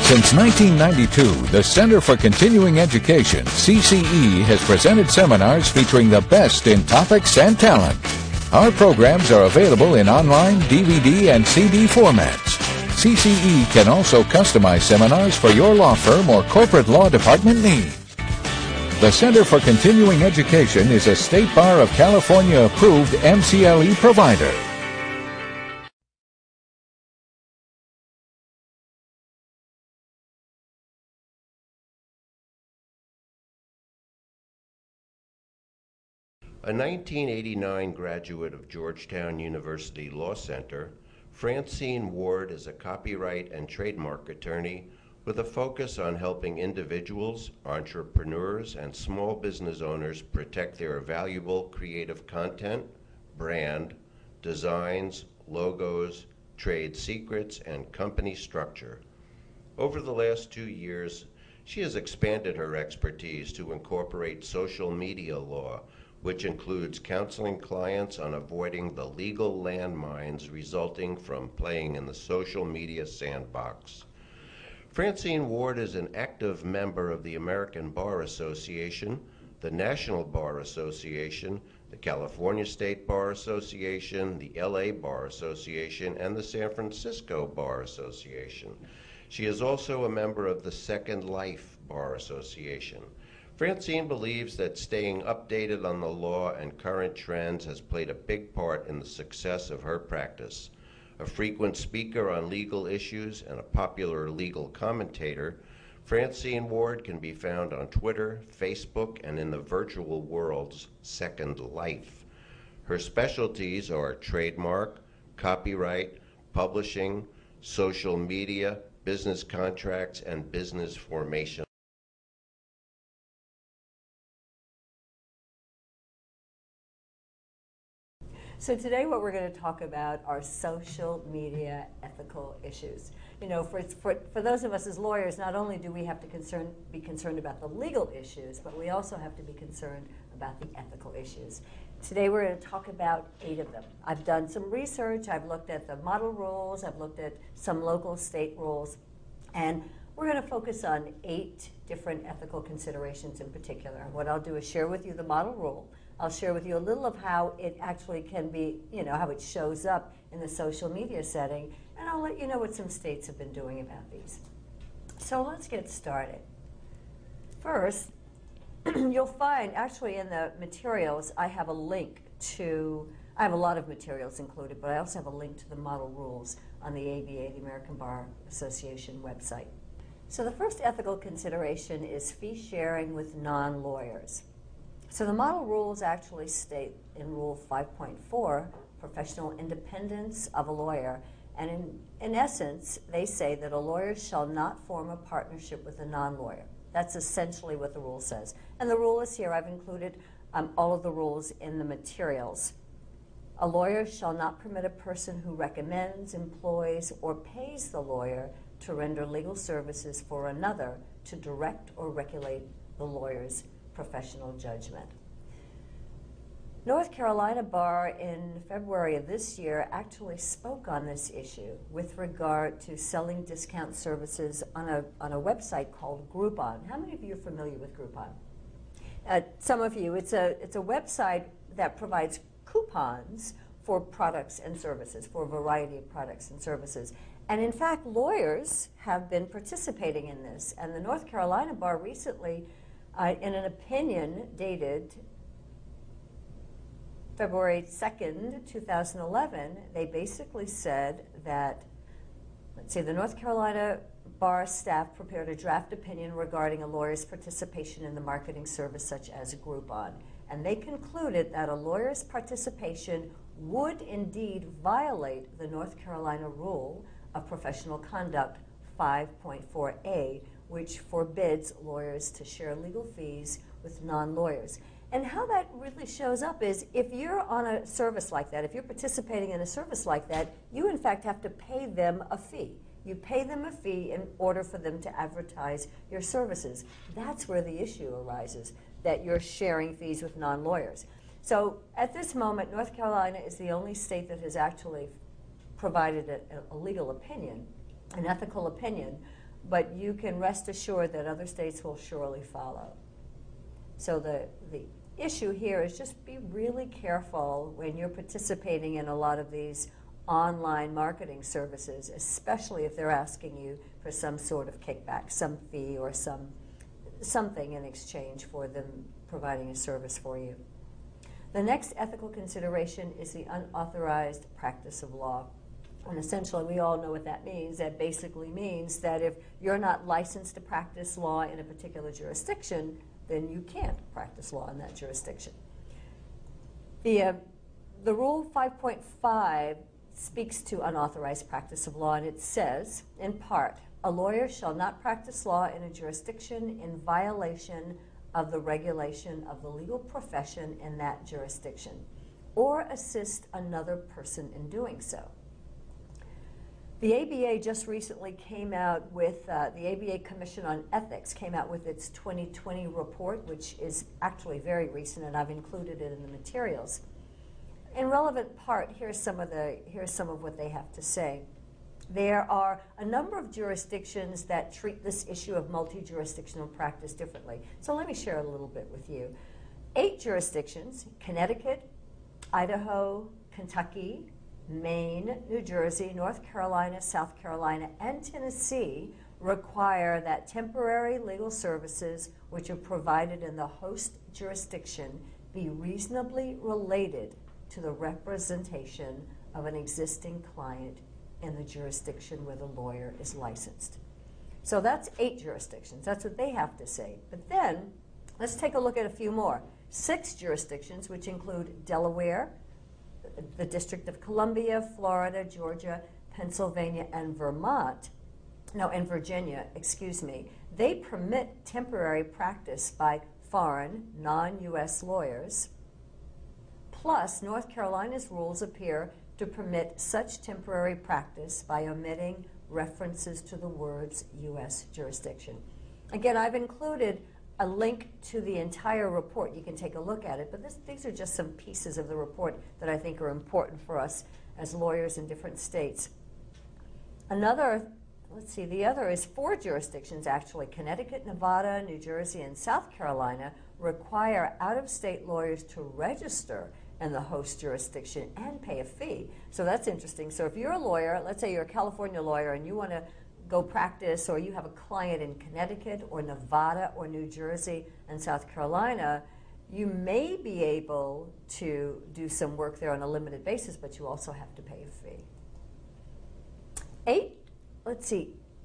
Since 1992, the Center for Continuing Education, CCE, has presented seminars featuring the best in topics and talent. Our programs are available in online, DVD, and CD formats. CCE can also customize seminars for your law firm or corporate law department needs. The Center for Continuing Education is a State Bar of California approved MCLE provider. A 1989 graduate of Georgetown University Law Center, Francine Ward is a copyright and trademark attorney with a focus on helping individuals, entrepreneurs, and small business owners protect their valuable creative content, brand, designs, logos, trade secrets, and company structure. Over the last 2 years, she has expanded her expertise to incorporate social media law, which includes counseling clients on avoiding the legal landmines resulting from playing in the social media sandbox. Francine Ward is an active member of the American Bar Association, the National Bar Association, the California State Bar Association, the LA Bar Association, and the San Francisco Bar Association. She is also a member of the Second Life Bar Association. Francine believes that staying updated on the law and current trends has played a big part in the success of her practice. A frequent speaker on legal issues and a popular legal commentator, Francine Ward can be found on Twitter, Facebook, and in the virtual world's Second Life. Her specialties are trademark, copyright, publishing, social media, business contracts, and business formation. So today what we're going to talk about are social media ethical issues. You know, for those of us as lawyers, not only do we have to be concerned about the legal issues, but we also have to be concerned about the ethical issues. Today we're going to talk about 8 of them. I've done some research, I've looked at the model rules, I've looked at some local state rules, and we're going to focus on 8 different ethical considerations in particular. What I'll do is share with you the model rule. I'll share with you a little of how it actually can be, you know, how it shows up in the social media setting, and I'll let you know what some states have been doing about these. So let's get started. First, you'll find actually in the materials I have a link to, I have a lot of materials included, but I also have a link to the model rules on the ABA, the American Bar Association website. So the first ethical consideration is fee sharing with non-lawyers. So the model rules actually state in Rule 5.4, professional independence of a lawyer, and in essence, they say that a lawyer shall not form a partnership with a non-lawyer. That's essentially what the rule says. And the rule is here. I've included all of the rules in the materials. A lawyer shall not permit a person who recommends, employs, or pays the lawyer to render legal services for another to direct or regulate the lawyer's professional judgment. North Carolina Bar in February of this year actually spoke on this issue with regard to selling discount services on a website called Groupon. How many of you are familiar with Groupon? Some of you. It's a website that provides coupons for products and services, for a variety of products and services. And in fact, lawyers have been participating in this. And the North Carolina Bar recently, in an opinion dated February 2nd, 2011, they basically said that, let's see, the North Carolina Bar staff prepared a draft opinion regarding a lawyer's participation in the marketing service such as Groupon. And they concluded that a lawyer's participation would indeed violate the North Carolina Rule of Professional Conduct 5.4a, which forbids lawyers to share legal fees with non-lawyers. And how that really shows up is if you're on a service like that, if you're participating in a service like that, you in fact have to pay them a fee. You pay them a fee in order for them to advertise your services. That's where the issue arises, that you're sharing fees with non-lawyers. So at this moment, North Carolina is the only state that has actually provided a legal opinion, an ethical opinion, but you can rest assured that other states will surely follow. So the issue here is just be really careful when you're participating in a lot of these online marketing services, especially if they're asking you for some sort of kickback, some fee or something in exchange for them providing a service for you. The next ethical consideration is the unauthorized practice of law. And essentially, we all know what that means. That basically means that if you're not licensed to practice law in a particular jurisdiction, then you can't practice law in that jurisdiction. The Rule 5.5 speaks to unauthorized practice of law, and it says, in part, a lawyer shall not practice law in a jurisdiction in violation of the regulation of the legal profession in that jurisdiction, or assist another person in doing so. The ABA just recently came out with, the ABA Commission on Ethics came out with its 2020 report, which is actually very recent, and I've included it in the materials. In relevant part, here's some of what they have to say. There are a number of jurisdictions that treat this issue of multi-jurisdictional practice differently. So let me share a little bit with you. 8 jurisdictions, Connecticut, Idaho, Kentucky, Maine, New Jersey, North Carolina, South Carolina, and Tennessee require that temporary legal services which are provided in the host jurisdiction be reasonably related to the representation of an existing client in the jurisdiction where the lawyer is licensed. So that's 8 jurisdictions. That's what they have to say. But then, let's take a look at a few more. 6 jurisdictions, which include Delaware, the District of Columbia, Florida, Georgia, Pennsylvania, and Virginia, excuse me. They permit temporary practice by foreign, non-U.S. lawyers. Plus, North Carolina's rules appear to permit such temporary practice by omitting references to the words U.S. jurisdiction. Again, I've included a link to the entire report. You can take a look at it, but these are just some pieces of the report that I think are important for us as lawyers in different states. The other is 4 jurisdictions actually. Connecticut, Nevada, New Jersey, and South Carolina require out-of-state lawyers to register in the host jurisdiction and pay a fee. So that's interesting. So if you're a lawyer, let's say you're a California lawyer and you want to go practice, or you have a client in Connecticut or Nevada or New Jersey and South Carolina, you may be able to do some work there on a limited basis, but you also have to pay a fee.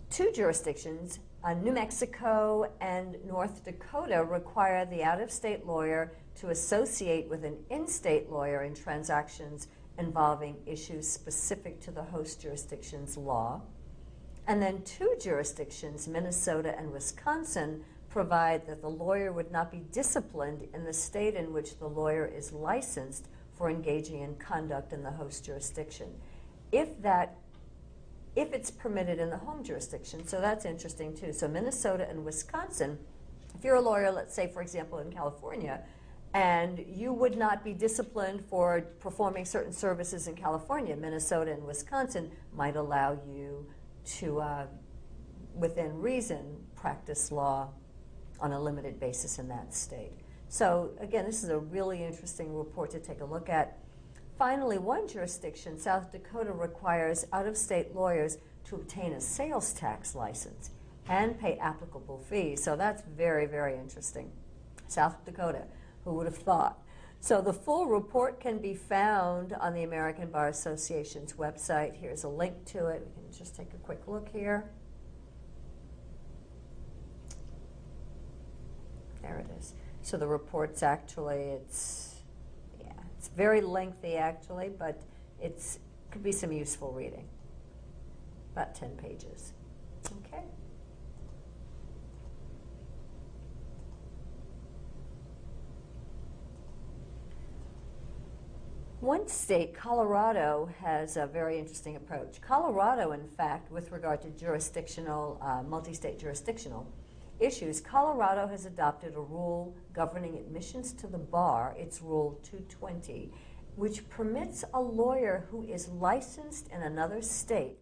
2 jurisdictions, New Mexico and North Dakota, require the out-of-state lawyer to associate with an in-state lawyer in transactions involving issues specific to the host jurisdiction's law. And then 2 jurisdictions, Minnesota and Wisconsin, provide that the lawyer would not be disciplined in the state in which the lawyer is licensed for engaging in conduct in the host jurisdiction, if it's permitted in the home jurisdiction. So that's interesting too. So Minnesota and Wisconsin, if you're a lawyer, let's say, for example, in California, and you would not be disciplined for performing certain services in California, Minnesota and Wisconsin might allow you to, within reason, practice law on a limited basis in that state. So again, this is a really interesting report to take a look at. Finally, 1 jurisdiction, South Dakota, requires out-of-state lawyers to obtain a sales tax license and pay applicable fees. So that's very, very interesting. South Dakota, who would have thought? So the full report can be found on the American Bar Association's website. Here's a link to it. We can just take a quick look here. There it is. So the report's actually, it's very lengthy actually, but it could be some useful reading. About 10 pages. Okay. One state, Colorado, has a very interesting approach. Colorado, in fact, with regard to jurisdictional, multi-state jurisdictional issues, Colorado has adopted a rule governing admissions to the bar, it's Rule 220, which permits a lawyer who is licensed in another state